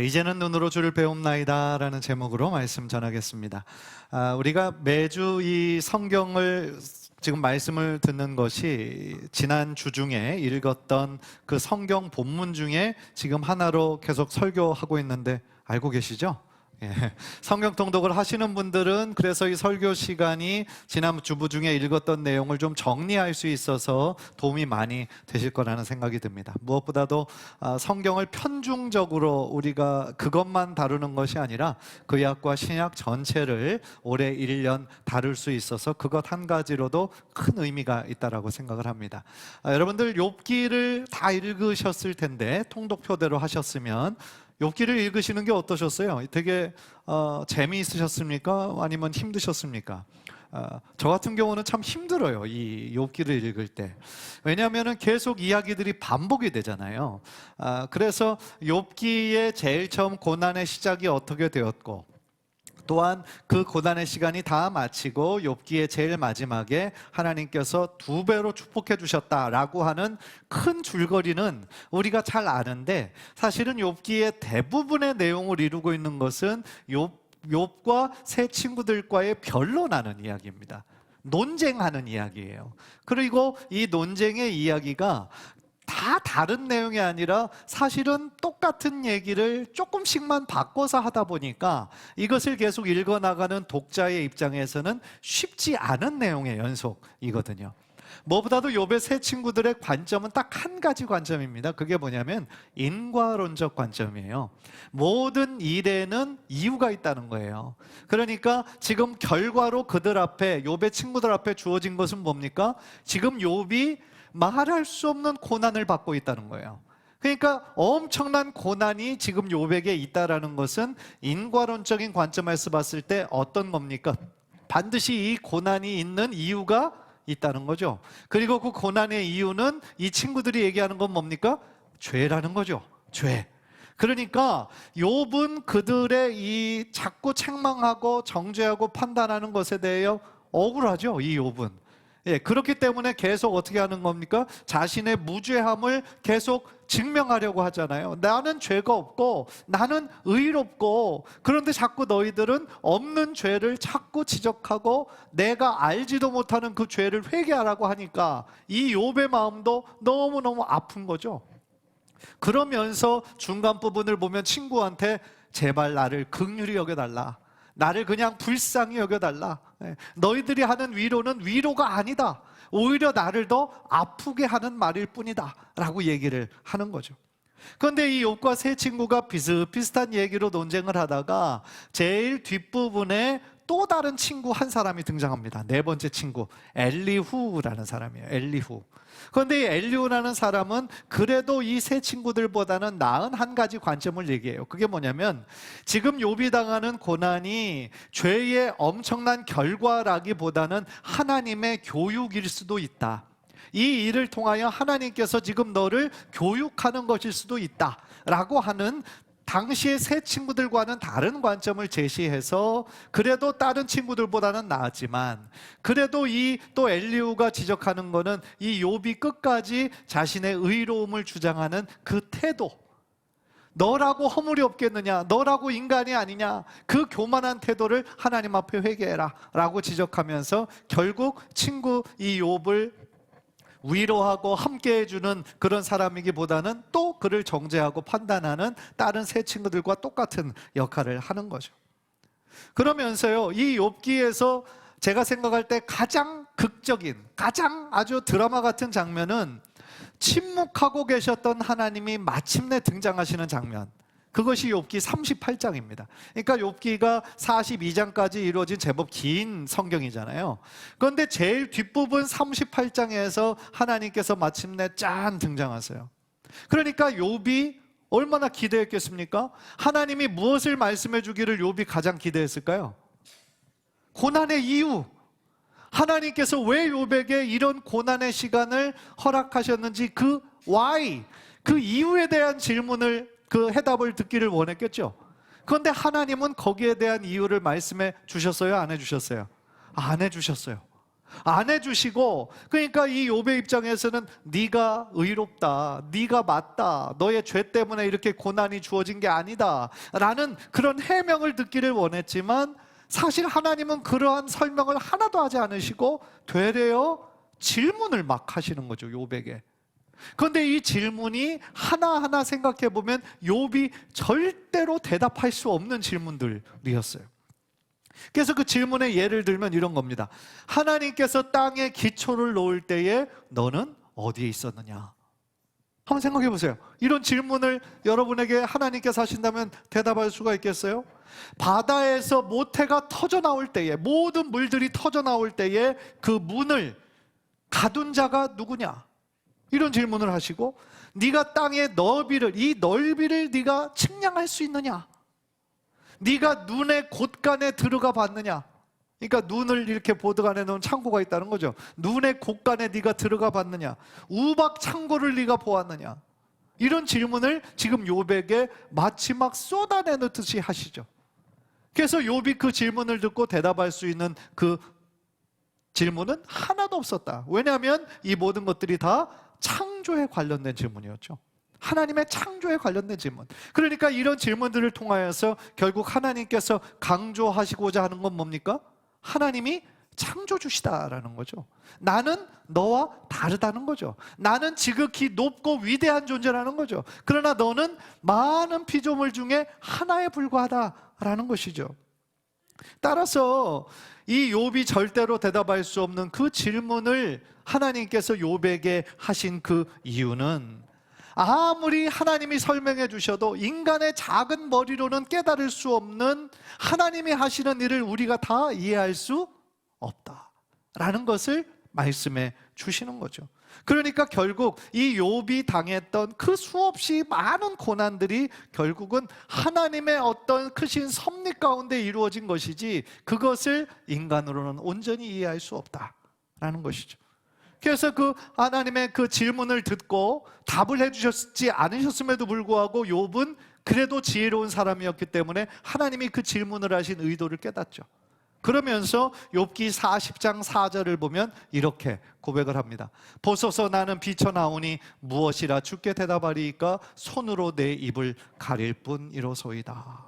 이제는 눈으로 주를 배움나이다 라는 제목으로 말씀 전하겠습니다. 우리가 매주 이 성경을 지금 말씀을 듣는 것이 지난 주 중에 읽었던 그 성경 본문 중에 지금 하나로 계속 설교하고 있는데 알고 계시죠? 예. 성경 통독을 하시는 분들은 그래서 이 설교 시간이 지난 주부 중에 읽었던 내용을 좀 정리할 수 있어서 도움이 많이 되실 거라는 생각이 듭니다. 무엇보다도 성경을 편중적으로 우리가 그것만 다루는 것이 아니라 구약과 신약 전체를 올해 1년 다룰 수 있어서 그것 한 가지로도 큰 의미가 있다라고 생각을 합니다. 여러분들 욥기를 다 읽으셨을 텐데 통독표대로 하셨으면 욥기를 읽으시는 게 어떠셨어요? 되게 재미있으셨습니까? 아니면 힘드셨습니까? 저 같은 경우는 참 힘들어요, 이 욥기를 읽을 때. 왜냐하면 계속 이야기들이 반복이 되잖아요. 그래서 욥기의 제일 처음 고난의 시작이 어떻게 되었고, 또한 그 고난의 시간이 다 마치고 욥기의 제일 마지막에 하나님께서 2배로 축복해 주셨다라고 하는 큰 줄거리는 우리가 잘 아는데, 사실은 욥기의 대부분의 내용을 이루고 있는 것은 욥과 세 친구들과의 변론하는 이야기입니다. 논쟁하는 이야기예요. 그리고 이 논쟁의 이야기가 다 다른 내용이 아니라 사실은 똑같은 얘기를 조금씩만 바꿔서 하다 보니까 이것을 계속 읽어나가는 독자의 입장에서는 쉽지 않은 내용의 연속이거든요. 무엇보다도 욥의 세 친구들의 관점은 딱 한 가지 관점입니다. 그게 뭐냐면 인과론적 관점이에요. 모든 일에는 이유가 있다는 거예요. 그러니까 지금 결과로 그들 앞에, 욥의 친구들 앞에 주어진 것은 뭡니까? 지금 욥이 말할 수 없는 고난을 받고 있다는 거예요. 그러니까 엄청난 고난이 지금 욥에게 있다라는 것은 인과론적인 관점에서 봤을 때 어떤 겁니까? 반드시 이 고난이 있는 이유가 있다는 거죠. 그리고 그 고난의 이유는 이 친구들이 얘기하는 건 뭡니까? 죄라는 거죠. 죄. 그러니까 욥은 그들의 이 자꾸 책망하고 정죄하고 판단하는 것에 대해 억울하죠, 이 욥은. 예, 그렇기 때문에 계속 어떻게 하는 겁니까? 자신의 무죄함을 계속 증명하려고 하잖아요. 나는 죄가 없고 나는 의롭고, 그런데 자꾸 너희들은 없는 죄를 자꾸 지적하고 내가 알지도 못하는 그 죄를 회개하라고 하니까 이 욥의 마음도 너무너무 아픈 거죠. 그러면서 중간 부분을 보면 친구한테 제발 나를 긍휼히 여겨달라, 나를 그냥 불쌍히 여겨달라, 너희들이 하는 위로는 위로가 아니다, 오히려 나를 더 아프게 하는 말일 뿐이다 라고 얘기를 하는 거죠. 그런데 이 욥과 세 친구가 비슷비슷한 얘기로 논쟁을 하다가 제일 뒷부분에 또 다른 친구 한 사람이 등장합니다. 네 번째 친구, 엘리후라는 사람이에요. 엘리후. 그런데 이 엘리후라는 사람은 그래도 이 세 친구들보다는 나은 한 가지 관점을 얘기해요. 그게 뭐냐면 지금 욥이 당하는 고난이 죄의 엄청난 결과라기보다는 하나님의 교육일 수도 있다. 이 일을 통하여 하나님께서 지금 너를 교육하는 것일 수도 있다 라고 하는 당시의 새 친구들과는 다른 관점을 제시해서 그래도 다른 친구들보다는 나았지만, 그래도 이 또 엘리후가 지적하는 것은 이 욥이 끝까지 자신의 의로움을 주장하는 그 태도, 너라고 허물이 없겠느냐, 너라고 인간이 아니냐, 그 교만한 태도를 하나님 앞에 회개해라 라고 지적하면서 결국 친구 이 욥을 위로하고 함께 해주는 그런 사람이기보다는 또 그를 정죄하고 판단하는 다른 새 친구들과 똑같은 역할을 하는 거죠. 그러면서요, 이 욥기에서 제가 생각할 때 가장 극적인, 가장 아주 드라마 같은 장면은 침묵하고 계셨던 하나님이 마침내 등장하시는 장면, 그것이 욥기 38장입니다. 그러니까 욥기가 42장까지 이루어진 제법 긴 성경이잖아요. 그런데 제일 뒷부분 38장에서 하나님께서 마침내 짠 등장하세요. 그러니까 욥이 얼마나 기대했겠습니까? 하나님이 무엇을 말씀해 주기를 욥이 가장 기대했을까요? 고난의 이유, 하나님께서 왜 욥에게 이런 고난의 시간을 허락하셨는지 그 why, 그 이유에 대한 질문을, 그 해답을 듣기를 원했겠죠. 그런데 하나님은 거기에 대한 이유를 말씀해 주셨어요? 안 해주셨어요? 안 해주셨어요. 안 해주시고, 그러니까 이 욥의 입장에서는 네가 의롭다, 네가 맞다, 너의 죄 때문에 이렇게 고난이 주어진 게 아니다 라는 그런 해명을 듣기를 원했지만, 사실 하나님은 그러한 설명을 하나도 하지 않으시고 되레어 질문을 막 하시는 거죠, 욥에게. 그런데 이 질문이 하나하나 생각해 보면 욥이 절대로 대답할 수 없는 질문들이었어요. 그래서 그 질문의 예를 들면 이런 겁니다. 하나님께서 땅에 기초를 놓을 때에 너는 어디에 있었느냐? 한번 생각해 보세요. 이런 질문을 여러분에게 하나님께서 하신다면 대답할 수가 있겠어요? 바다에서 모태가 터져 나올 때에, 모든 물들이 터져 나올 때에 그 문을 가둔 자가 누구냐? 이런 질문을 하시고, 네가 땅의 너비를, 이 넓이를 네가 측량할 수 있느냐? 네가 눈의 곳간에 들어가 봤느냐? 그러니까 눈을 이렇게 보드 안에 넣은 창고가 있다는 거죠. 눈의 곳간에 네가 들어가 봤느냐? 우박 창고를 네가 보았느냐? 이런 질문을 지금 욥에게 마치 막 쏟아내듯이 하시죠. 그래서 욥이 그 질문을 듣고 대답할 수 있는 그 질문은 하나도 없었다. 왜냐하면 이 모든 것들이 다 창조에 관련된 질문이었죠. 하나님의 창조에 관련된 질문. 그러니까 이런 질문들을 통하여서 결국 하나님께서 강조하시고자 하는 건 뭡니까? 하나님이 창조주시다라는 거죠. 나는 너와 다르다는 거죠. 나는 지극히 높고 위대한 존재라는 거죠. 그러나 너는 많은 피조물 중에 하나에 불과하다라는 것이죠. 따라서 이 욥이 절대로 대답할 수 없는 그 질문을 하나님께서 욥에게 하신 그 이유는, 아무리 하나님이 설명해 주셔도 인간의 작은 머리로는 깨달을 수 없는 하나님이 하시는 일을 우리가 다 이해할 수 없다라는 것을 말씀해 주시는 거죠. 그러니까 결국 이 욥이 당했던 그 수없이 많은 고난들이 결국은 하나님의 어떤 크신 섭리 가운데 이루어진 것이지, 그것을 인간으로는 온전히 이해할 수 없다라는 것이죠. 그래서 그 하나님의 그 질문을 듣고 답을 해주셨지 않으셨음에도 불구하고 욥은 그래도 지혜로운 사람이었기 때문에 하나님이 그 질문을 하신 의도를 깨닫죠. 그러면서 욥기 40장 4절을 보면 이렇게 고백을 합니다. 보소서, 나는 비쳐나오니 무엇이라 주께 대답하리이까? 손으로 내 입을 가릴 뿐이로소이다.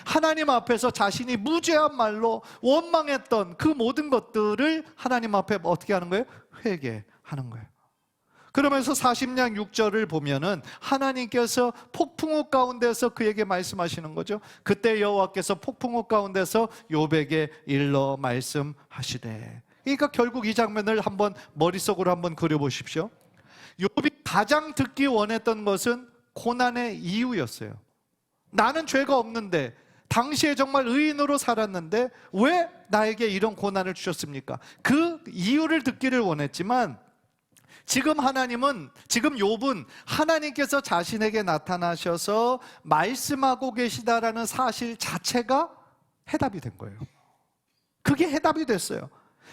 하나님 앞에서 자신이 무죄한 말로 원망했던 그 모든 것들을 하나님 앞에 어떻게 하는 거예요? 회개하는 거예요. 그러면서 40장 6절을 보면은 하나님께서 폭풍우 가운데서 그에게 말씀하시는 거죠. 그때 여호와께서 폭풍우 가운데서 욥에게 일러 말씀하시되. 그러니까 결국 이 장면을 한번 머릿속으로 한번 그려보십시오. 욥이 가장 듣기 원했던 것은 고난의 이유였어요. 나는 죄가 없는데, 당시에 정말 의인으로 살았는데 왜 나에게 이런 고난을 주셨습니까? 그 이유를 듣기를 원했지만, 지금 욥은 하나님께서 자신에게 나타나셔서 말씀하고 계시다라는 사실 자체가 해답이 된 거예요. 그게 해답이 됐어요.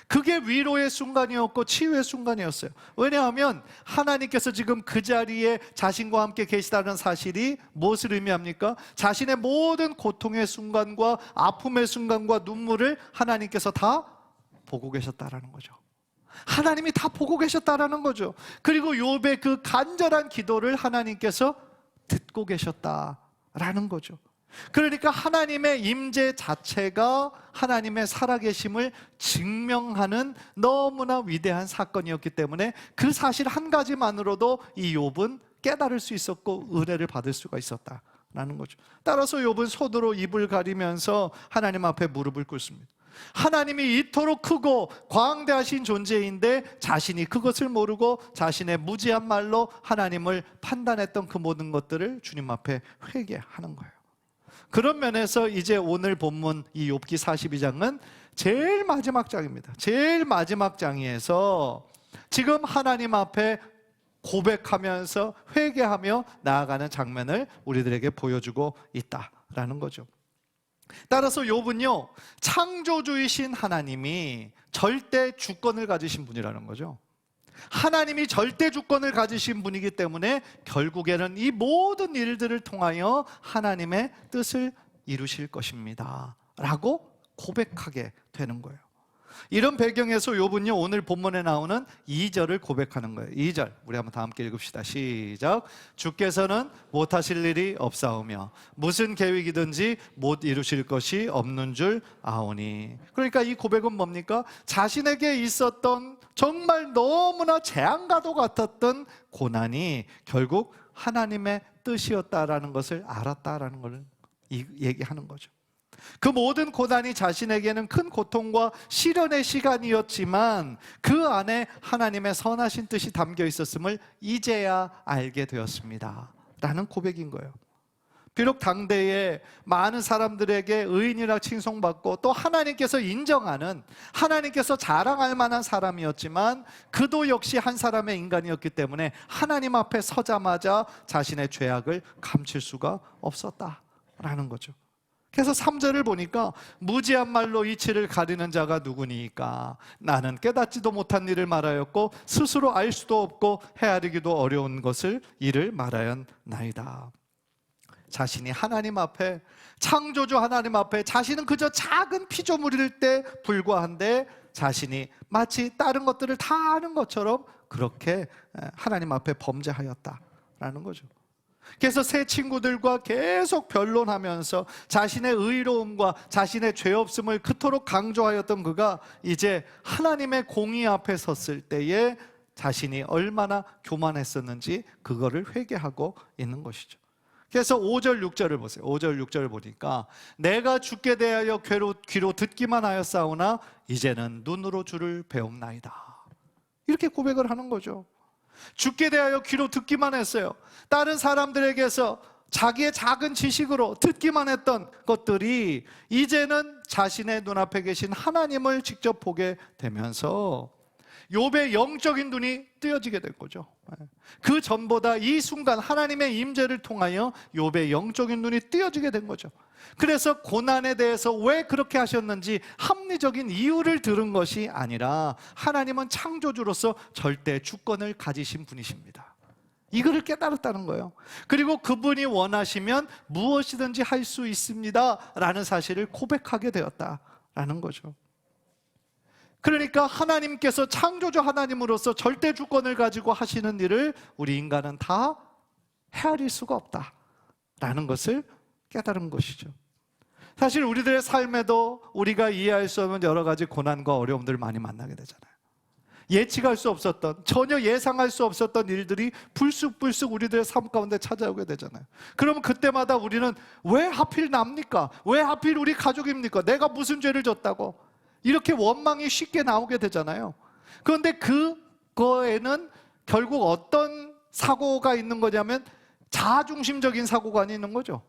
그게 위로의 순간이었고 치유의 순간이었어요. 왜냐하면 하나님께서 지금 그 자리에 자신과 함께 계시다는 사실이 무엇을 의미합니까? 자신의 모든 고통의 순간과 아픔의 순간과 눈물을 하나님께서 다 보고 계셨다라는 거죠. 하나님이 다 보고 계셨다라는 거죠. 그리고 욥의 그 간절한 기도를 하나님께서 듣고 계셨다라는 거죠. 그러니까 하나님의 임재 자체가 하나님의 살아계심을 증명하는 너무나 위대한 사건이었기 때문에 그 사실 한 가지만으로도 이 욥은 깨달을 수 있었고 은혜를 받을 수가 있었다라는 거죠. 따라서 욥은 손으로 입을 가리면서 하나님 앞에 무릎을 꿇습니다. 하나님이 이토록 크고 광대하신 존재인데 자신이 그것을 모르고 자신의 무지한 말로 하나님을 판단했던 그 모든 것들을 주님 앞에 회개하는 거예요. 그런 면에서 이제 오늘 본문 이 욥기 42장은 제일 마지막 장입니다. 제일 마지막 장에서 지금 하나님 앞에 고백하면서 회개하며 나아가는 장면을 우리들에게 보여주고 있다라는 거죠. 따라서 욥은요, 창조주이신 하나님이 절대 주권을 가지신 분이라는 거죠. 하나님이 절대 주권을 가지신 분이기 때문에 결국에는 이 모든 일들을 통하여 하나님의 뜻을 이루실 것입니다 라고 고백하게 되는 거예요. 이런 배경에서 욥은요 오늘 본문에 나오는 2절을 고백하는 거예요. 2절 우리 한번 다 함께 읽읍시다. 시작. 주께서는 못하실 일이 없사오며 무슨 계획이든지 못 이루실 것이 없는 줄 아오니. 그러니까 이 고백은 뭡니까? 자신에게 있었던 정말 너무나 재앙과도 같았던 고난이 결국 하나님의 뜻이었다라는 것을 알았다라는 걸 얘기하는 거죠. 그 모든 고난이 자신에게는 큰 고통과 시련의 시간이었지만 그 안에 하나님의 선하신 뜻이 담겨 있었음을 이제야 알게 되었습니다 라는 고백인 거예요. 비록 당대에 많은 사람들에게 의인이라 칭송받고 또 하나님께서 인정하는, 하나님께서 자랑할 만한 사람이었지만 그도 역시 한 사람의 인간이었기 때문에 하나님 앞에 서자마자 자신의 죄악을 감출 수가 없었다라는 거죠. 그래서 3절을 보니까 무지한 말로 이치를 가리는 자가 누구니까 나는 깨닫지도 못한 일을 말하였고 스스로 알 수도 없고 헤아리기도 어려운 것을 이를 말하였나이다. 자신이 하나님 앞에, 창조주 하나님 앞에 자신은 그저 작은 피조물일 때 불과한데 자신이 마치 다른 것들을 다 아는 것처럼 그렇게 하나님 앞에 범죄하였다라는 거죠. 그래서 새 친구들과 계속 변론하면서 자신의 의로움과 자신의 죄 없음을 그토록 강조하였던 그가 이제 하나님의 공의 앞에 섰을 때에 자신이 얼마나 교만했었는지 그거를 회개하고 있는 것이죠. 그래서 5절 6절을 보세요. 5절 6절을 보니까 내가 주께 대하여 귀로 듣기만 하였사오나 이제는 눈으로 주를 배움나이다 이렇게 고백을 하는 거죠. 주께 대하여 귀로 듣기만 했어요. 다른 사람들에게서 자기의 작은 지식으로 듣기만 했던 것들이 이제는 자신의 눈앞에 계신 하나님을 직접 보게 되면서 욥의 영적인 눈이 뜨여지게 된 거죠. 그 전보다 이 순간 하나님의 임재를 통하여 욥의 영적인 눈이 뜨여지게 된 거죠. 그래서 고난에 대해서 왜 그렇게 하셨는지 합리적인 이유를 들은 것이 아니라 하나님은 창조주로서 절대 주권을 가지신 분이십니다. 이거를 깨달았다는 거예요. 그리고 그분이 원하시면 무엇이든지 할 수 있습니다 라는 사실을 고백하게 되었다라는 거죠. 그러니까 하나님께서 창조주 하나님으로서 절대 주권을 가지고 하시는 일을 우리 인간은 다 헤아릴 수가 없다라는 것을 깨달은 것이죠. 사실 우리들의 삶에도 우리가 이해할 수 없는 여러 가지 고난과 어려움들을 많이 만나게 되잖아요. 예측할 수 없었던, 전혀 예상할 수 없었던 일들이 불쑥불쑥 우리들의 삶 가운데 찾아오게 되잖아요. 그러면 그때마다 우리는 왜 하필 납니까? 왜 하필 우리 가족입니까? 내가 무슨 죄를 졌다고? 이렇게 원망이 쉽게 나오게 되잖아요. 그런데 그거에는 결국 어떤 사고가 있는 거냐면 자아중심적인 사고관이 있는 거죠.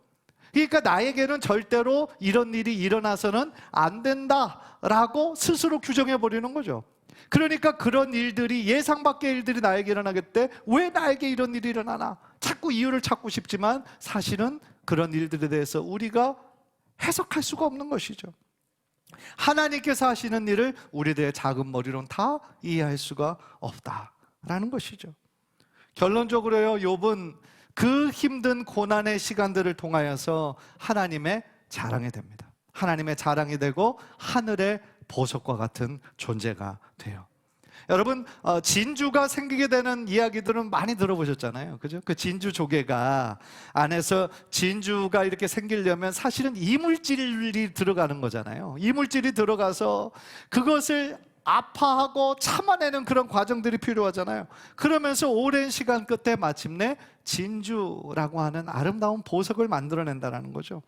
그러니까 나에게는 절대로 이런 일이 일어나서는 안 된다라고 스스로 규정해 버리는 거죠. 그러니까 그런 일들이, 예상 밖의 일들이 나에게 일어나게 때 왜 나에게 이런 일이 일어나나 자꾸 이유를 찾고 싶지만 사실은 그런 일들에 대해서 우리가 해석할 수가 없는 것이죠. 하나님께서 하시는 일을 우리들의 작은 머리로는 다 이해할 수가 없다라는 것이죠. 결론적으로요, 욥은 그 힘든 고난의 시간들을 통하여서 하나님의 자랑이 됩니다. 하나님의 자랑이 되고 하늘의 보석과 같은 존재가 돼요. 여러분, 진주가 생기게 되는 이야기들은 많이 들어보셨잖아요. 그죠? 그 진주 조개가 안에서 진주가 이렇게 생기려면 사실은 이물질이 들어가는 거잖아요. 이물질이 들어가서 그것을 아파하고 참아내는 그런 과정들이 필요하잖아요. 그러면서 오랜 시간 끝에 마침내 진주라고 하는 아름다운 보석을 만들어낸다는 거죠.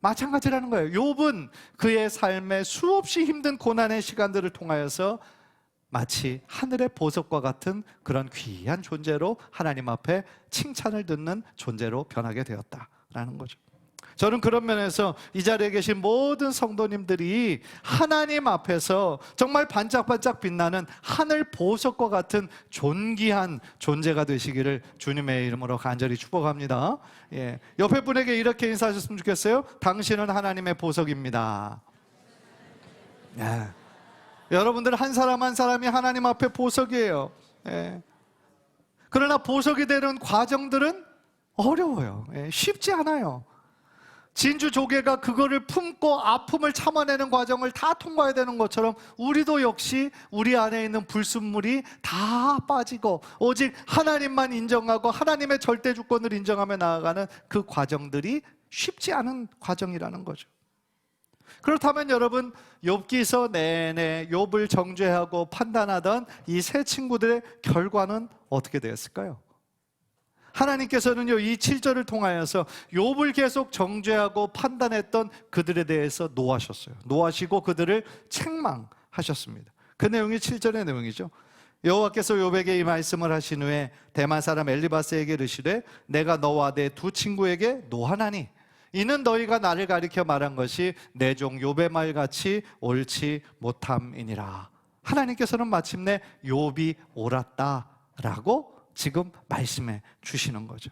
마찬가지라는 거예요. 욥은 그의 삶에 수없이 힘든 고난의 시간들을 통하여서 마치 하늘의 보석과 같은 그런 귀한 존재로 하나님 앞에 칭찬을 듣는 존재로 변하게 되었다라는 거죠. 저는 그런 면에서 이 자리에 계신 모든 성도님들이 하나님 앞에서 정말 반짝반짝 빛나는 하늘 보석과 같은 존귀한 존재가 되시기를 주님의 이름으로 간절히 축복합니다. 예. 옆에 분에게 이렇게 인사하셨으면 좋겠어요. 당신은 하나님의 보석입니다. 예. 여러분들 한 사람 한 사람이 하나님 앞에 보석이에요. 예. 그러나 보석이 되는 과정들은 어려워요. 예. 쉽지 않아요. 진주 조개가 그거를 품고 아픔을 참아내는 과정을 다 통과해야 되는 것처럼 우리도 역시 우리 안에 있는 불순물이 다 빠지고 오직 하나님만 인정하고 하나님의 절대 주권을 인정하며 나아가는 그 과정들이 쉽지 않은 과정이라는 거죠. 그렇다면 여러분, 욥기서 내내 욥을 정죄하고 판단하던 이 세 친구들의 결과는 어떻게 되었을까요? 하나님께서는요, 이 7절을 통하여서 욥을 계속 정죄하고 판단했던 그들에 대해서 노하셨어요. 노하시고 그들을 책망하셨습니다. 그 내용이 7절의 내용이죠. 여호와께서 욥에게 이 말씀을 하신 후에 대만 사람 엘리바스에게 이르시되 내가 너와 내 두 친구에게 노하나니 이는 너희가 나를 가리켜 말한 것이 내 종 욥의 말같이 옳지 못함이니라. 하나님께서는 마침내 욥이 옳았다라고 지금 말씀해 주시는 거죠.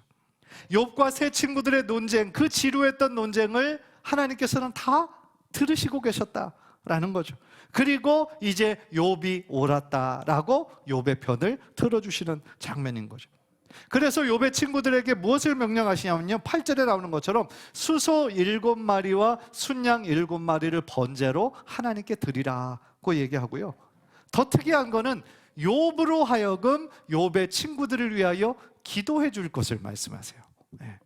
욥과 세 친구들의 논쟁, 그 지루했던 논쟁을 하나님께서는 다 들으시고 계셨다라는 거죠. 그리고 이제 욥이 옳았다라고 욥의 편을 들어주시는 장면인 거죠. 그래서 욥의 친구들에게 무엇을 명령하시냐면요, 8절에 나오는 것처럼 수소 7마리와 순양 7마리를 번제로 하나님께 드리라고 얘기하고요. 더 특이한 거는 욥으로 하여금 욥의 친구들을 위하여 기도해 줄 것을 말씀하세요. 네.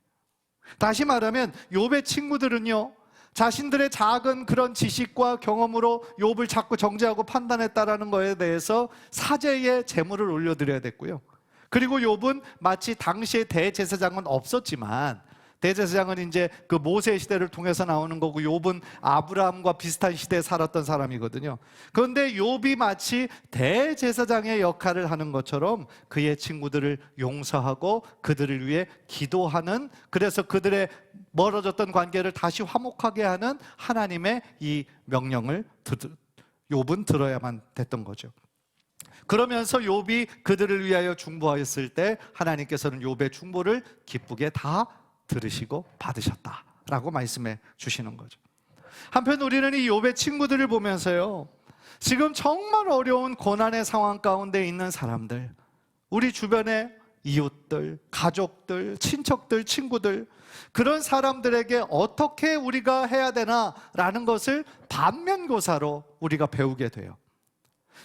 다시 말하면 욥의 친구들은요, 자신들의 작은 그런 지식과 경험으로 욥을 자꾸 정죄하고 판단했다라는 것에 대해서 사죄의 제물을 올려드려야 됐고요. 그리고 욥은 마치 당시에 대제사장은 없었지만, 대제사장은 이제 그 모세 시대를 통해서 나오는 거고 욥은 아브라함과 비슷한 시대에 살았던 사람이거든요. 그런데 욥이 마치 대제사장의 역할을 하는 것처럼 그의 친구들을 용서하고 그들을 위해 기도하는, 그래서 그들의 멀어졌던 관계를 다시 화목하게 하는 하나님의 이 명령을 욥은 들어야만 됐던 거죠. 그러면서 욥이 그들을 위하여 중보하였을 때 하나님께서는 욥의 중보를 기쁘게 다 들으시고 받으셨다라고 말씀해 주시는 거죠. 한편 우리는 이 욥의 친구들을 보면서요, 지금 정말 어려운 고난의 상황 가운데 있는 사람들, 우리 주변의 이웃들, 가족들, 친척들, 친구들, 그런 사람들에게 어떻게 우리가 해야 되나라는 것을 반면교사로 우리가 배우게 돼요.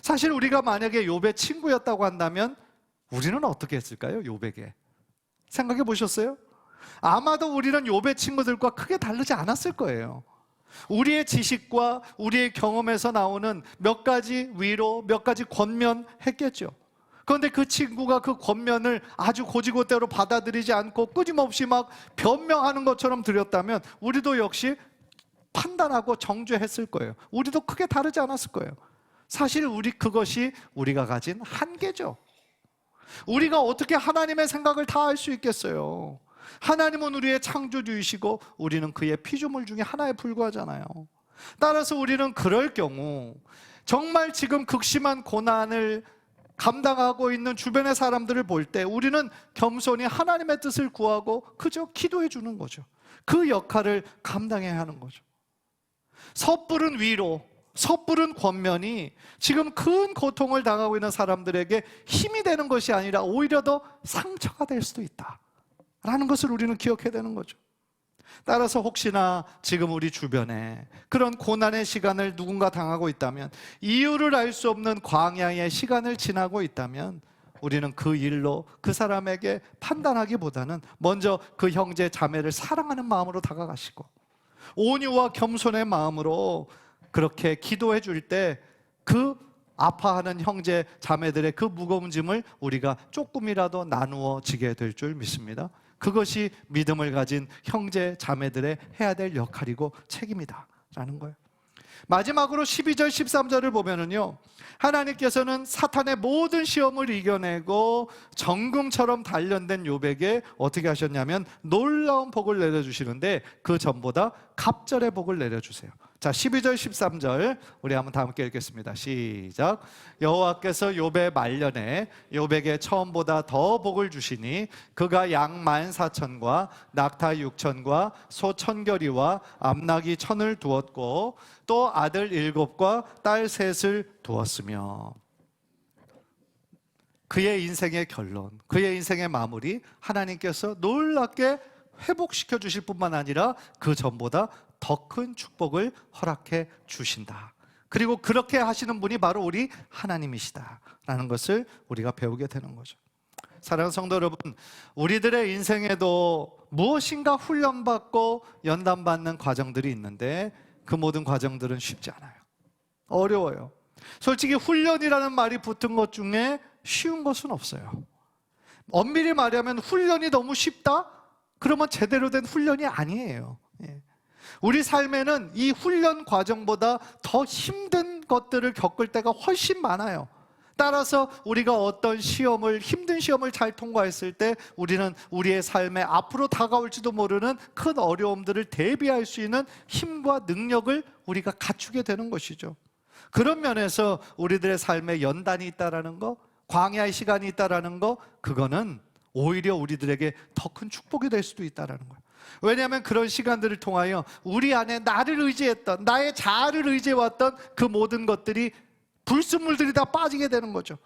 사실 우리가 만약에 욥의 친구였다고 한다면 우리는 어떻게 했을까요? 욥에게 생각해 보셨어요? 아마도 우리는 욥의 친구들과 크게 다르지 않았을 거예요. 우리의 지식과 우리의 경험에서 나오는 몇 가지 위로, 몇 가지 권면했겠죠. 그런데 그 친구가 그 권면을 아주 고지고대로 받아들이지 않고 끊임없이 막 변명하는 것처럼 드렸다면 우리도 역시 판단하고 정죄했을 거예요. 우리도 크게 다르지 않았을 거예요. 사실 그것이 우리가 가진 한계죠. 우리가 어떻게 하나님의 생각을 다 알 수 있겠어요? 하나님은 우리의 창조주이시고 우리는 그의 피조물 중에 하나에 불과하잖아요. 따라서 우리는 그럴 경우 정말 지금 극심한 고난을 감당하고 있는 주변의 사람들을 볼 때 우리는 겸손히 하나님의 뜻을 구하고 그저 기도해 주는 거죠. 그 역할을 감당해야 하는 거죠. 섣부른 위로, 섣부른 권면이 지금 큰 고통을 당하고 있는 사람들에게 힘이 되는 것이 아니라 오히려 더 상처가 될 수도 있다라는 것을 우리는 기억해야 되는 거죠. 따라서 혹시나 지금 우리 주변에 그런 고난의 시간을 누군가 당하고 있다면, 이유를 알 수 없는 광야의 시간을 지나고 있다면 우리는 그 일로 그 사람에게 판단하기보다는 먼저 그 형제 자매를 사랑하는 마음으로 다가가시고 온유와 겸손의 마음으로 그렇게 기도해 줄 때 그 아파하는 형제 자매들의 그 무거운 짐을 우리가 조금이라도 나누어지게 될 줄 믿습니다. 그것이 믿음을 가진 형제 자매들의 해야 될 역할이고 책임이다라는 거예요. 마지막으로 12절 13절을 보면은요, 하나님께서는 사탄의 모든 시험을 이겨내고 정금처럼 단련된 욥에게 어떻게 하셨냐면 놀라운 복을 내려주시는데 그 전보다 갑절의 복을 내려주세요. 자, 12절 13절 우리 한번 다 함께 읽겠습니다. 시작. 여호와께서 욥의 말년에 욥에게 처음보다 더 복을 주시니 그가 양 14,000과 낙타 6,000과 소 1,000결이와 암나귀 1,000을 두었고 또 아들 7과 딸 3을 두었으며, 그의 인생의 결론, 그의 인생의 마무리, 하나님께서 놀랍게 회복시켜 주실 뿐만 아니라 그 전보다 더 큰 축복을 허락해 주신다. 그리고 그렇게 하시는 분이 바로 우리 하나님이시다라는 것을 우리가 배우게 되는 거죠. 사랑하는 성도 여러분, 우리들의 인생에도 무엇인가 훈련받고 연단받는 과정들이 있는데 그 모든 과정들은 쉽지 않아요. 어려워요. 솔직히 훈련이라는 말이 붙은 것 중에 쉬운 것은 없어요. 엄밀히 말하면 훈련이 너무 쉽다? 그러면 제대로 된 훈련이 아니에요. 우리 삶에는 이 훈련 과정보다 더 힘든 것들을 겪을 때가 훨씬 많아요. 따라서 우리가 어떤 힘든 시험을 잘 통과했을 때 우리는 우리의 삶에 앞으로 다가올지도 모르는 큰 어려움들을 대비할 수 있는 힘과 능력을 우리가 갖추게 되는 것이죠. 그런 면에서 우리들의 삶에 연단이 있다라는 거, 광야의 시간이 있다라는 거, 그거는 오히려 우리들에게 더 큰 축복이 될 수도 있다라는 거예요. 왜냐하면 그런 시간들을 통하여 우리 안에 나를 의지했던, 나의 자아를 의지해왔던 그 모든 것들이 불순물들이 다 빠지게 되는 거죠.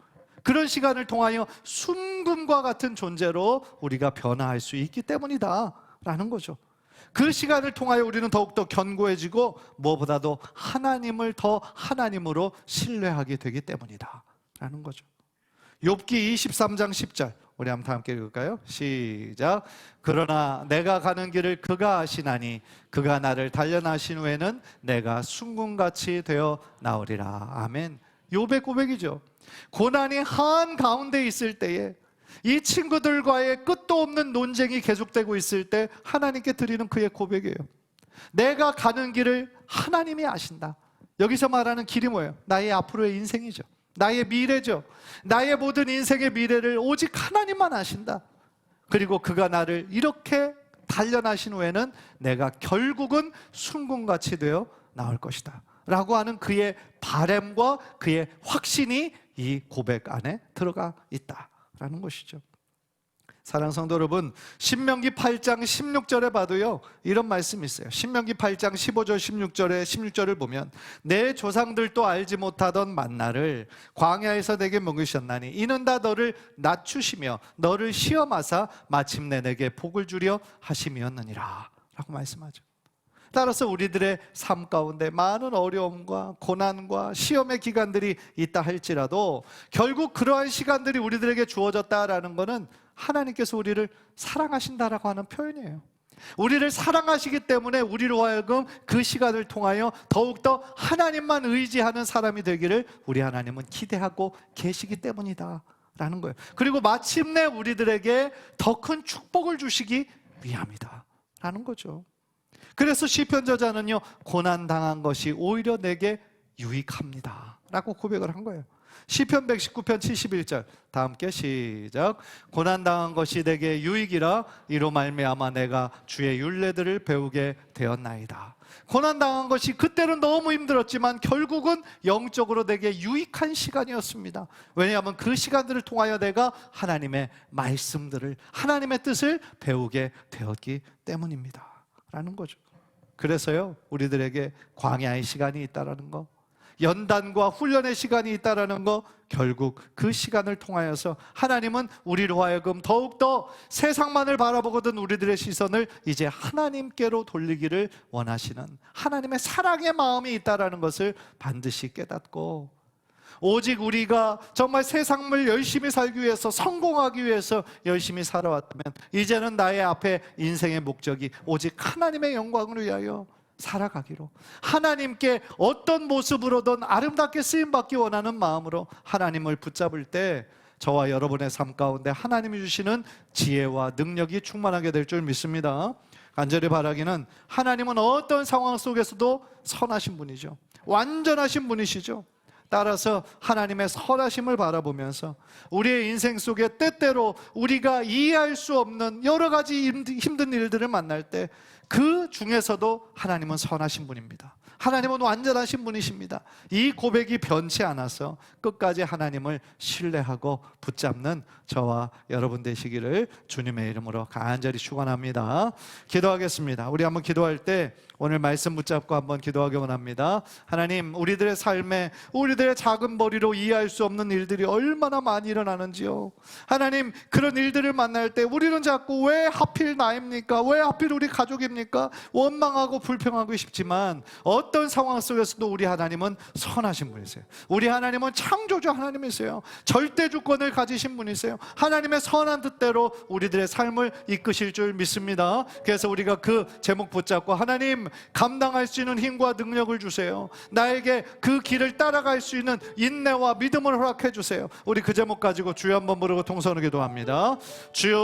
그런 시간을 통하여 순금과 같은 존재로 우리가 변화할 수 있기 때문이다 라는 거죠. 그 시간을 통하여 우리는 더욱더 견고해지고 무엇보다도 하나님을 더 하나님으로 신뢰하게 되기 때문이다 라는 거죠. 욥기 23장 10절 우리 한번 다 함께 읽을까요? 시작. 그러나 내가 가는 길을 그가 아시나니 그가 나를 단련하신 후에는 내가 순금같이 되어 나오리라. 아멘. 욥의 고백이죠. 고난이 한가운데 있을 때에 이 친구들과의 끝도 없는 논쟁이 계속되고 있을 때 하나님께 드리는 그의 고백이에요. 내가 가는 길을 하나님이 아신다. 여기서 말하는 길이 뭐예요? 나의 앞으로의 인생이죠. 나의 미래죠. 나의 모든 인생의 미래를 오직 하나님만 아신다. 그리고 그가 나를 이렇게 단련하신 후에는 내가 결국은 순금같이 되어 나올 것이다 라고 하는 그의 바람과 그의 확신이 이 고백 안에 들어가 있다라는 것이죠. 사랑하는 성도 여러분, 신명기 8장 16절에 봐도요 이런 말씀이 있어요. 신명기 8장 15절 16절을 보면 내 조상들도 알지 못하던 만나를 광야에서 내게 먹이셨나니 이는 다 너를 낮추시며 너를 시험하사 마침내 내게 복을 주려 하심이었느니라 라고 말씀하죠. 따라서 우리들의 삶 가운데 많은 어려움과 고난과 시험의 기간들이 있다 할지라도 결국 그러한 시간들이 우리들에게 주어졌다라는 것은 하나님께서 우리를 사랑하신다라고 하는 표현이에요. 우리를 사랑하시기 때문에 우리로 하여금 그 시간을 통하여 더욱더 하나님만 의지하는 사람이 되기를 우리 하나님은 기대하고 계시기 때문이다 라는 거예요. 그리고 마침내 우리들에게 더 큰 축복을 주시기 위함이다 라는 거죠. 그래서 시편 저자는요 고난당한 것이 오히려 내게 유익합니다 라고 고백을 한 거예요. 시편 119편 71절 다 함께 시작. 고난당한 것이 내게 유익이라 이로 말미암아 내가 주의 율례들을 배우게 되었나이다. 고난당한 것이 그때는 너무 힘들었지만 결국은 영적으로 내게 유익한 시간이었습니다. 왜냐하면 그 시간들을 통하여 내가 하나님의 말씀들을, 하나님의 뜻을 배우게 되었기 때문입니다 라는 거죠. 그래서요 우리들에게 광야의 시간이 있다라는 거, 연단과 훈련의 시간이 있다라는 거, 결국 그 시간을 통하여서 하나님은 우리로 하여금 더욱더 세상만을 바라보거든 우리들의 시선을 이제 하나님께로 돌리기를 원하시는 하나님의 사랑의 마음이 있다라는 것을 반드시 깨닫고, 오직 우리가 정말 세상을 열심히 살기 위해서, 성공하기 위해서 열심히 살아왔다면 이제는 나의 앞에 인생의 목적이 오직 하나님의 영광을 위하여 살아가기로, 하나님께 어떤 모습으로든 아름답게 쓰임받기 원하는 마음으로 하나님을 붙잡을 때 저와 여러분의 삶 가운데 하나님이 주시는 지혜와 능력이 충만하게 될 줄 믿습니다. 간절히 바라기는 하나님은 어떤 상황 속에서도 선하신 분이죠. 완전하신 분이시죠. 따라서 하나님의 선하심을 바라보면서 우리의 인생 속에 때때로 우리가 이해할 수 없는 여러 가지 힘든 일들을 만날 때 그 중에서도 하나님은 선하신 분입니다. 하나님은 완전하신 분이십니다. 이 고백이 변치 않아서 끝까지 하나님을 신뢰하고 붙잡는 저와 여러분 되시기를 주님의 이름으로 간절히 축원합니다. 기도하겠습니다. 우리 한번 기도할 때 오늘 말씀 붙잡고 한번 기도하기 원합니다. 하나님, 우리들의 삶에 우리들의 작은 머리로 이해할 수 없는 일들이 얼마나 많이 일어나는지요. 하나님, 그런 일들을 만날 때 우리는 자꾸 왜 하필 나입니까? 왜 하필 우리 가족입니까? 원망하고 불평하고 싶지만 어떤 상황 속에서도 우리 하나님은 선하신 분이세요. 우리 하나님은 창조주 하나님이세요. 절대 주권을 가지신 분이세요. 하나님의 선한 뜻대로 우리들의 삶을 이끄실 줄 믿습니다. 그래서 우리가 그 제목 붙잡고 하나님, 감당할 수 있는 힘과 능력을 주세요. 나에게 그 길을 따라갈 수 있는 인내와 믿음을 허락해 주세요. 우리 그 제목 가지고 주여 한번 부르고 통성으로 기도합니다. 주여